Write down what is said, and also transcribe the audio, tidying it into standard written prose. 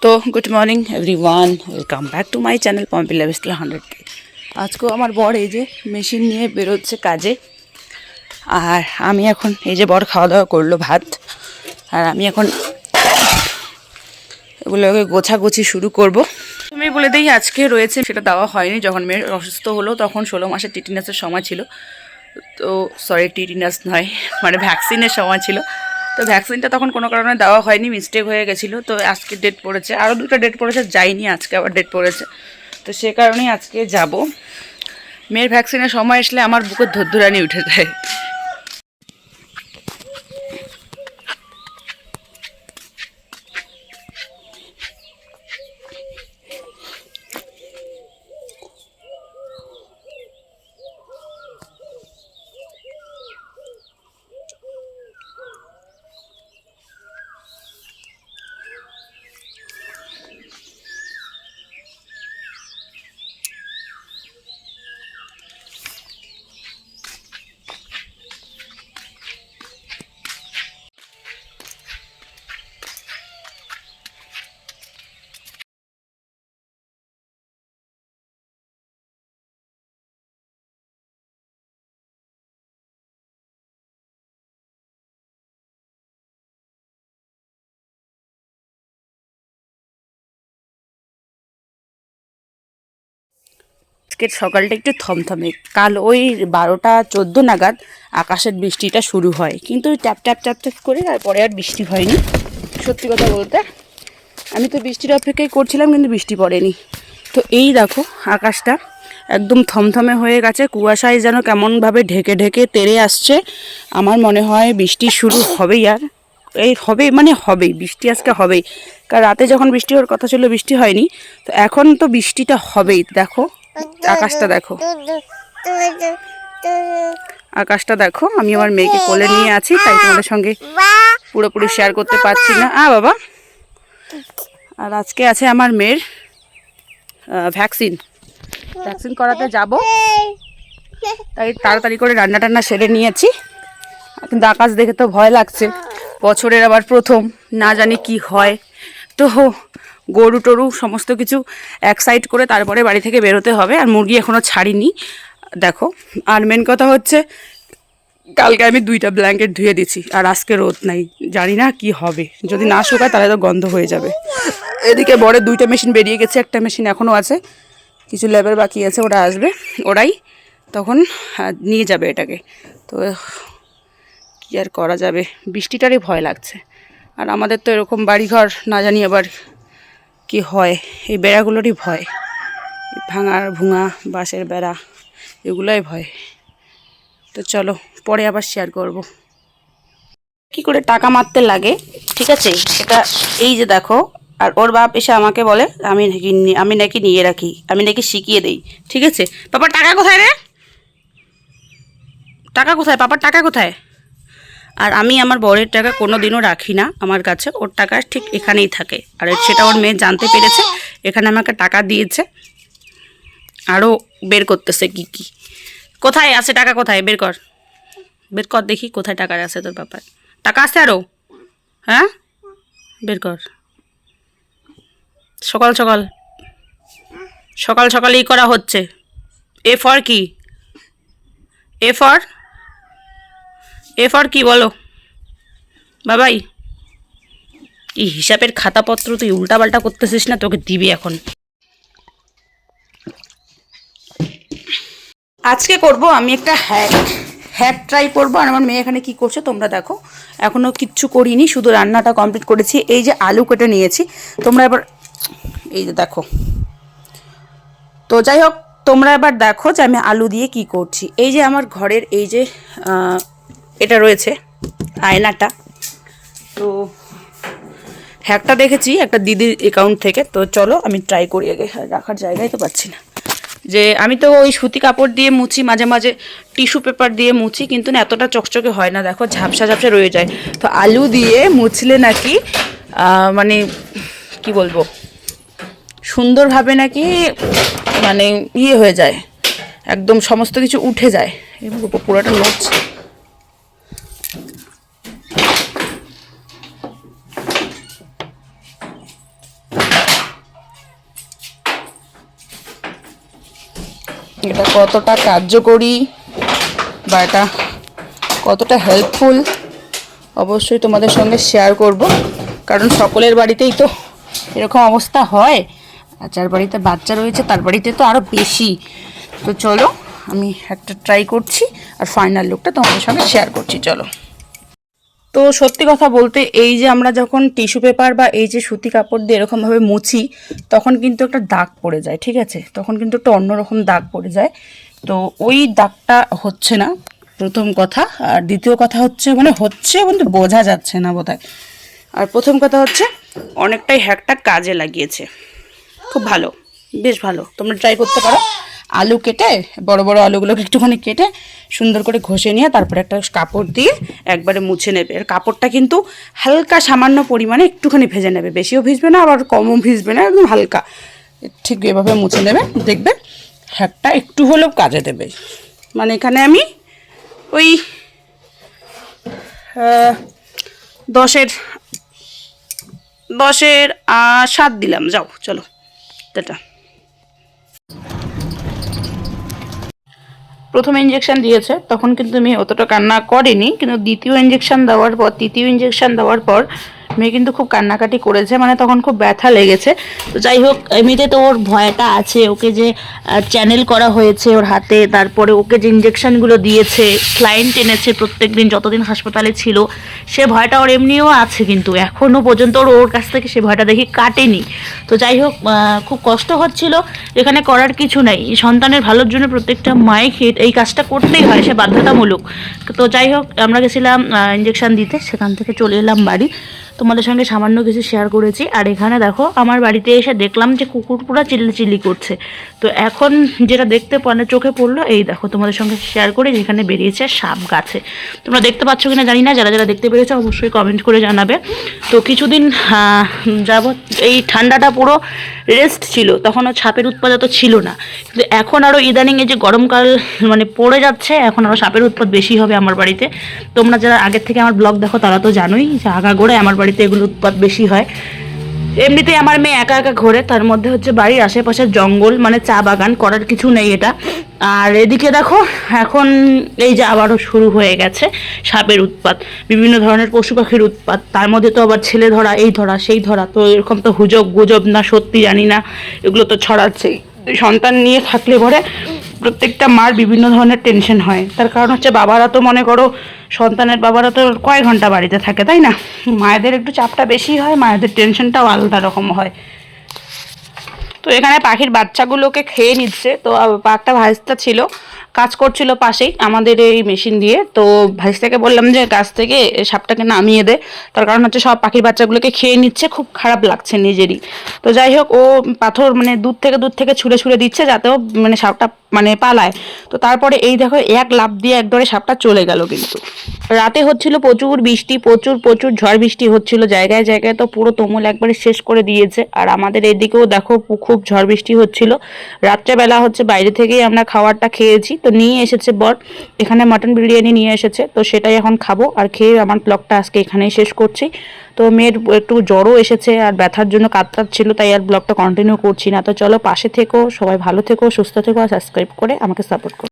তো good morning everyone, welcome back to my channel Pompi lifestyle 100K। আজকেও আমার বর এই যে মেশিন নিয়ে বেরোচ্ছে কাজে, আর আমি এখন এই যে বর খাওয়া দাওয়া করলো ভাত, আর আমি এখন এগুলোকে গোছাগুছি শুরু করব। তুমি বলে দিই আজকে রয়েছে, সেটা দেওয়া হয়নি। যখন মেয়ের অসুস্থ হলো তখন 16 মাসের টিটিনাসের সময় ছিল, তো সরি টিটিনাস নয়, মানে ভ্যাকসিনের সময় ছিল। তো ভ্যাকসিনটা তখন কোনো কারণে দেওয়া হয়নি, মিস্টেক হয়ে গেছিলো। তো আজকে ডেট পড়েছে, আরও দুটো ডেট পড়েছে, যাইনি, আজকে আবার ডেট পড়েছে। তো সে কারণেই আজকে যাব। মেয়ের ভ্যাকসিনের সময় আসলে আমার বুকের ধুরধুরানি উঠে যায়। আজকের সকালটা একটু থমথমে। কাল ওই 12টা 14 নাগাদ আকাশের বৃষ্টিটা শুরু হয়, কিন্তু ট্যাপ ট্যাপ ট্যাপ ট্যাপ করে আর পরে আর বৃষ্টি হয়নি। সত্যি কথা বলতে আমি তো বৃষ্টির অপেক্ষাই করছিলাম, কিন্তু বৃষ্টি পড়েনি। তো এই দেখো আকাশটা একদম থমথমে হয়ে গেছে, কুয়াশায় যেন কেমনভাবে ঢেকে ঢেকে তেড়ে আসছে। আমার মনে হয় বৃষ্টি শুরু হবেই, আর এই হবে মানে হবেই, বৃষ্টি আজকে হবেই। কারণ রাতে যখন বৃষ্টি হওয়ার কথা ছিল বৃষ্টি হয়নি, তো এখন তো বৃষ্টিটা হবেই। দেখো আকাশটা দেখো, আকাশটা দেখো। আমি আমার মেয়েকে কোলে নিয়ে আছি, তাই তোমাদের সঙ্গে পুরোপুরি শেয়ার করতে পারছি না। বাবা, আর আজকে আছে আমার মেয়ের ভ্যাকসিন করাতে যাব, তাই তাড়াতাড়ি করে রান্না টান্না সেরে নিয়েছি। কিন্তু আকাশ দেখে তো ভয় লাগছে, বছরের আবার প্রথম, না জানি কি হয়। তো গরু টরু সমস্ত কিছু এক সাইড করে তারপরে বাড়ি থেকে বেরোতে হবে। আর মুরগি এখনও ছাড়িনি দেখো। আর মেন কথা হচ্ছে কালকে আমি 2টা ব্ল্যাঙ্কেট ধুয়ে দিচ্ছি, আর আজকে রোদ নাই, জানি না কি হবে। যদি না শুকায় তাহলে তো গন্ধ হয়ে যাবে। এদিকে বরের 2টা মেশিন বেরিয়ে গেছে, একটা মেশিন এখনও আছে, কিছু লেবার বাকি আছে, ওরা আসবে, ওরাই তখন নিয়ে যাবে এটাকে। তো কী আর করা যাবে, বৃষ্টিটারই ভয় লাগছে। আর আমাদের তো এরকম বাড়িঘর, না জানি আবার কি হয়। এই বেড়াগুলোরই ভয়, ভাঙার ভুঙা বাঁশের বেড়া, এগুলোই ভয়। তো চলো পরে আবার শেয়ার করব কি করে টাকা মারতে লাগে, ঠিক আছে? সেটা এই যে দেখো। আর ওর বাপ এসে আমাকে বলে আমি নাকি নিয়ে রাখি, আমি নাকি শিখিয়ে দেই, ঠিক আছে? পাপার টাকা কোথায় রে? টাকা কোথায়? পাপার টাকা কোথায়? আর আমি আমার বরের টাকা কোনো দিনও রাখি না আমার কাছে, ওর টাকা ঠিক এখানেই থাকে। আর সেটা ওর মেয়ে জানতে পেরেছে, এখানে আমাকে টাকা দিয়েছে, আরও বের করতেছে কি কি। কোথায় আছে টাকা? কোথায়? বের কর, বের কর দেখি কোথায় টাকা আছে তোর পাপার। টাকা আছে আরও? হ্যাঁ, বের কর। সকাল সকাল সকাল সকালই করা হচ্ছে। এ ফর কি? এ ফর কি বলো বাবাই? এই হিসাবের খাতাপত্র তুই উল্টাপাল্টা করতেছিস না, তোকে দিবি এখন। আজকে করব আমি একটা হ্যাক ট্রাই করবো। আর আমার মেয়ে এখানে কি করছে তোমরা দেখো। এখনও কিচ্ছু করিনি, শুধু রান্নাটা কমপ্লিট করেছি। এই যে আলু কেটে নিয়েছি, তোমরা এবার এই যে দেখো। তো যাই হোক, তোমরা এবার দেখো যে আমি আলু দিয়ে কি করছি। এই যে আমার ঘরের এই যে এটা রয়েছে আয়নাটা, তো হ্যাকটা দেখেছি একটা দিদির অ্যাকাউন্ট থেকে। তো চলো আমি ট্রাই করি আগে, রাখার জায়গায় তো পাচ্ছি না। যে আমি তো ওই সুতি কাপড় দিয়ে মুছি, মাঝে মাঝে টিস্যু পেপার দিয়ে মুছি, কিন্তু না এতটা চকচকে হয় না, দেখো ঝাপসা ঝাপসা রয়ে যায়। তো আলু দিয়ে মুছলে নাকি মানে কি বলবো, সুন্দরভাবে নাকি মানে ইয়ে হয়ে যায়, একদম সমস্ত কিছু উঠে যায়। এবং পুরোটা নড়ছে। এটা কতটা কার্যকরী বা এটা কতটা হেল্পফুল অবশ্যই তোমাদের সঙ্গে শেয়ার করব, কারণ সকলের বাড়িতেই তো এরকম অবস্থা হয়, আর যার বাড়িতে বাচ্চা রয়েছে তার বাড়িতে তো আরও বেশি। তো চলো আমি একটা ট্রাই করছি আর ফাইনাল লুকটা তোমাদের সঙ্গে শেয়ার করছি। চলো। তো সত্যি কথা বলতে এই যে আমরা যখন টিস্যু পেপার বা এই যে সুতি কাপড় দিয়ে এরকমভাবে মুছি তখন কিন্তু একটা দাগ পড়ে যায়, ঠিক আছে, তখন কিন্তু একটা অন্যরকম দাগ পড়ে যায়। তো ওই দাগটা হচ্ছে না প্রথম কথা, আর দ্বিতীয় কথা হচ্ছে মানে হচ্ছে কিন্তু বোঝা যাচ্ছে না বোধহয়। আর প্রথম কথা হচ্ছে অনেকটাই হ্যাকটা কাজে লাগিয়েছে, খুব ভালো, বেশ ভালো, তোমরা ট্রাই করতে পারো। আলু কেটে বড় বড় আলুগুলোকে একটুখানি কেটে সুন্দর করে ঘষে নিয়ে তারপরে একটা কাপড় দিয়ে একবারে মুছে নেবে। আর কাপড়টা কিন্তু হালকা সামান্য পরিমাণে একটুখানি ভেজে নেবে, বেশিও ভিজবে না আবার কমও ভিজবে না, একদম হালকা, ঠিক এভাবে মুছে নেবে, দেখবে হ্যাকটা একটু হলেও কাজে দেবে। মানে এখানে আমি ওই 10-এর 7 দিলাম। যাও চলো এটা। প্রথম ইঞ্জেকশন দিয়েছে তখন কিন্তু মেয়ে অতটা কান্না করেনি, কিন্তু দ্বিতীয় ইঞ্জেকশন দেওয়ার পর তৃতীয় ইঞ্জেকশন দেওয়ার পর মেয়ে কিন্তু খুব কান্নাকাটি করেছে, মানে তখন খুব ব্যথা লেগেছে। তো যাই হোক, এমনিতে তো ওর ভয়টা আছে, ওকে যে চ্যানেল করা হয়েছে ওর হাতে, তারপরে ওকে যে ইঞ্জেকশনগুলো দিয়েছে, ক্লায়েন্ট এনেছে প্রত্যেক দিন যতদিন হাসপাতালে ছিল, সে ভয়টা ওর এমনিও আছে, কিন্তু এখনও পর্যন্ত ওর কাছ থেকে সে ভয়টা দেখি কাটেনি। তো যাই হোক, খুব কষ্ট হচ্ছিল, এখানে করার কিছু নেই, সন্তানের ভালোর জন্য প্রত্যেকটা মায়ের এই কাজটা করতেই হয়, সে বাধ্যতামূলক। তো যাই হোক, আমরা গেছিলাম ইঞ্জেকশন দিতে, সেখান থেকে চলে এলাম বাড়ি, তোমাদের সঙ্গে সামান্য কিছু শেয়ার করেছি। আর এখানে দেখো আমার বাড়িতে এসে দেখলাম যে কুকুর পুরো চিল্লি করছে। তো এখন যেটা দেখতে মানে চোখে পড়লো, এই দেখো তোমাদের সঙ্গে শেয়ার করে, যেখানে বেরিয়েছে সাপ গাছে, তোমরা দেখতে পাচ্ছ কিনা জানি না, যারা যারা দেখতে পেরেছো অবশ্যই কমেন্ট করে জানাবে। তো কিছুদিন যাবত এই ঠান্ডাটা পুরো রেস্ট ছিল, তখনও সাপের উৎপাত এত ছিল না, কিন্তু এখন আরও ইদানিং এই যে গরমকাল মানে পড়ে যাচ্ছে, এখন আরও সাপের উৎপাত বেশি হবে আমার বাড়িতে। তোমরা যারা আগের থেকে আমার ব্লগ দেখো তারা তো জানোই যে আগাগোড়ায় আমার বাড়িতে এগুলো উৎপাত বেশি হয়। এমনিতেই আমার মেয়ে একা একা ঘোরে, তার মধ্যে হচ্ছে বাড়ির আশেপাশের জঙ্গল, মানে চা বাগান, করার কিছু নেই এটা। আর এদিকে দেখো এখন এই যে আবারও শুরু হয়ে গেছে সাপের উৎপাত, বিভিন্ন ধরনের পশু পাখির উৎপাত, তার মধ্যে তো আবার ছেলে ধরা, এই ধরা সেই ধরা, তো এরকম তো হুজব গুজব না সত্যি জানি না, এগুলো তো ছড়াচ্ছেই। সন্তান নিয়ে থাকলে পরে প্রত্যেকটা মার বিভিন্ন ধরনের টেনশন হয়, তার কারণ হচ্ছে বাবারা তো মনে করো সন্তানের বাবারা তো কয়েক ঘন্টা বাড়িতে থাকে, তাই না, মায়েদের একটু চাপটা বেশি হয়, মায়েদের টেনশনটাও আলাদা রকম হয়। তো এখানে পাখির বাচ্চাগুলোকে খেয়ে নিচ্ছে। তো একটা ভাইস্তা ছিল, কাজ করছিল পাশেই আমাদের এই মেশিন দিয়ে, তো ভাইস্তাকে বললাম যে গাছ থেকে সাপটাকে নামিয়ে দে, তার কারণ হচ্ছে সব পাখির বাচ্চাগুলোকে খেয়ে নিচ্ছে, খুব খারাপ লাগছে নিজেরই। তো যাই হোক, ও পাথর মানে দূর থেকে ছুঁড়ে ছুঁড়ে দিচ্ছে যাতেও মানে সাপটা মানে পালায়। তো তারপরে এই দেখো এক লাফ দিয়ে একদরে সাপটা চলে গেল। কিন্তু রাতে হচ্ছিল প্রচুর বৃষ্টি, প্রচুর ঝড় বৃষ্টি হচ্ছিল জায়গায় জায়গায়, তো পুরো তুমুল একবারে শেষ করে দিয়েছে। আর আমাদের এদিকেও দেখো খুব ঝড় বৃষ্টি হচ্ছিল। রাত্রেবেলা হচ্ছে বাইরে থেকেই আমরা খাবারটা খেয়েছি, তো নিয়ে এসেছে বর, এখানে মাটন বিরিয়ানি নিয়ে এসেছে, তো সেটাই এখন খাবো। আর খেয়ে আমার ব্লগটা আজকে এখানেই শেষ করছি। তো মেয়ের একটু জ্বরও এসেছে আর ব্যথার জন্য কাঁদছিল, তাই আর ব্লগটা কন্টিনিউ করছি না। তো চলো, পাশে থেকো, সবাই ভালো থেকো, সুস্থ থেকো, আর সাবস্ক্রাইব করে আমাকে সাপোর্ট করো।